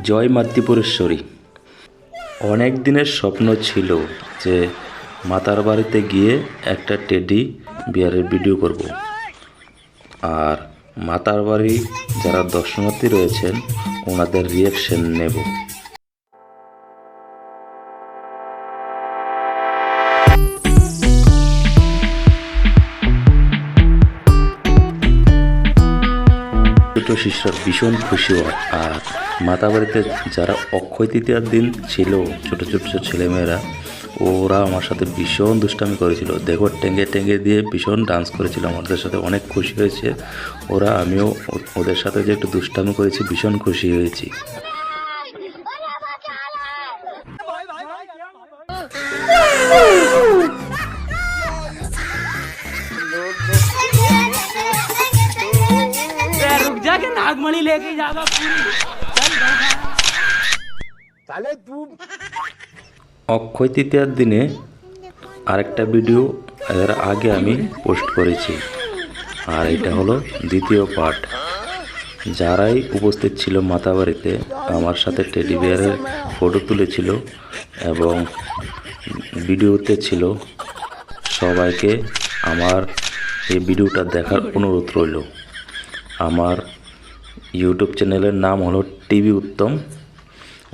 জয় মাতৃপুরেশ্বরী। অনেক দিনের স্বপ্ন ছিল যে মাতার বাড়িতে গিয়ে একটা টেডি বিয়ারের ভিডিও করব, আর মাতার বাড়ি যারা দর্শনার্থী রয়েছেন ওনাদের রিয়াকশন নেব। ছোট শিশুরা ভীষণ খুশি হয়। আর মাতা বাড়িতে যারা অক্ষয় তৃতীয়ার দিন ছিল, ছোট ছোট ছেলেমেয়েরা, ওরা আমার সাথে ভীষণ দুষ্টামি করেছিল। দেখো, টেঙ্গে টেঙ্গে দিয়ে ভীষণ ডান্স করেছিল, আমাদের সাথে অনেক খুশি হয়েছে ওরা। আমিও ওদের সাথে যে একটু দুষ্টামি করেছি ভীষণ খুশি হয়েছি। जाके नागमणि लेके जागा অক্ষয় তৃতীয়ার দিনে আরেকটা ভিডিও এর আগে আমি পোস্ট করেছি, আর এটা হলো দ্বিতীয় পার্ট। যারাই উপস্থিত ছিল মাতা বাড়িতে আমার সাথে টেডি বিয়ারের ফটো তুলেছিল এবং ভিডিওতে ছিল, সবাইকে আমার এই ভিডিওটা দেখার অনুরোধ রইল। আমার ইউটিউব চ্যানেলের নাম হলো টিভি উত্তম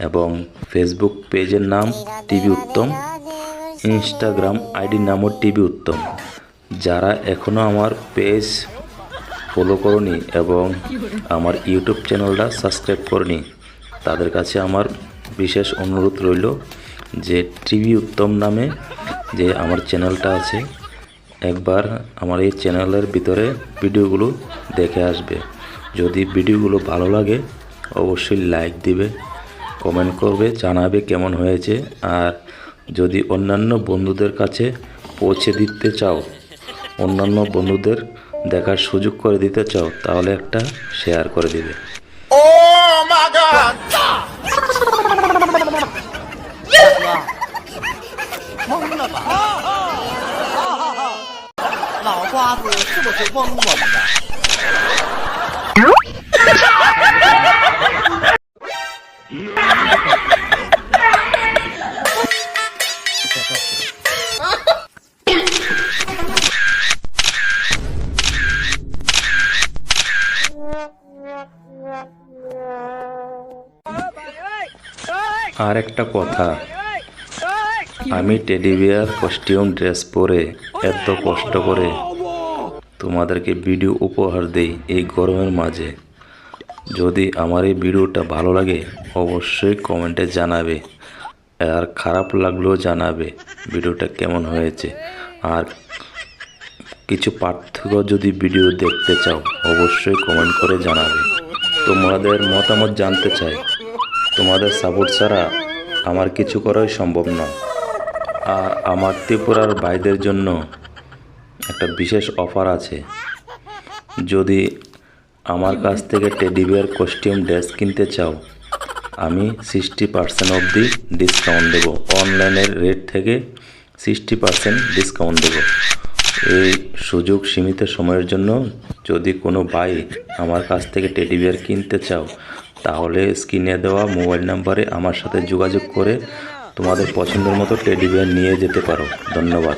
এবং ফেসবুক পেজের নাম টিভি উত্তম, ইনস্টাগ্রাম আইডির নামও টিভি উত্তম। যারা এখনও আমার পেজ ফলো করনি এবং আমার ইউটিউব চ্যানেলটা সাবস্ক্রাইব করনি, তাদের কাছে আমার বিশেষ অনুরোধ রইল যে টিভি উত্তম নামে যে আমার চ্যানেলটা আছে, একবার আমার এই চ্যানেলের ভিতরে ভিডিওগুলো দেখে আসবে। যদি ভিডিওগুলো ভালো লাগে অবশ্যই লাইক দিবে, কমেন্ট করবে, জানাবে কেমন হয়েছে। আর যদি অন্যান্য বন্ধুদের কাছে পৌঁছে দিতে চাও, অন্যান্য বন্ধুদের দেখার সুযোগ করে দিতে চাও, তাহলে একটা শেয়ার করে দিবে। আর একটা কথা, আমি টেডি বিয়ার কস্টিউম ড্রেস পরে এত কষ্ট করে তোমাদেরকে ভিডিও উপহার দেই এই গরমের মাঝে। যদি আমার এই ভিডিওটা ভালো লাগে অবশ্যই কমেন্টে জানাবে, আর খারাপ লাগলেও জানাবে ভিডিওটা কেমন হয়েছে। আর কিছু পার্থক্য যদি ভিডিও দেখতে চাও অবশ্যই কমেন্ট করে জানাবে। তোমাদের মতামত জানতে চাই, তোমাদের সাপোর্ট ছাড়া আমার কিছু করাই সম্ভব না। আর আমার ত্রিপুরার ভাইদের জন্য একটা বিশেষ অফার আছে। যদি আমার কাছ থেকে টেডি বিয়ার কস্টিউম ড্রেস কিনতে চাও, আমি 60% অবধি ডিসকাউন্ট দেবো। অনলাইনের রেট থেকে 60% ডিসকাউন্ট দেবো। এই সুযোগ সীমিত সময়ের জন্য। যদি কোনো ভাই আমার কাছ থেকে টেডি বিয়ার কিনতে চাও, তাহলে স্ক্রিনে দেওয়া মোবাইল নাম্বারে আমার সাথে যোগাযোগ করে তোমাদের পছন্দের মতো টেডি বিয়ার নিয়ে যেতে পারো। ধন্যবাদ।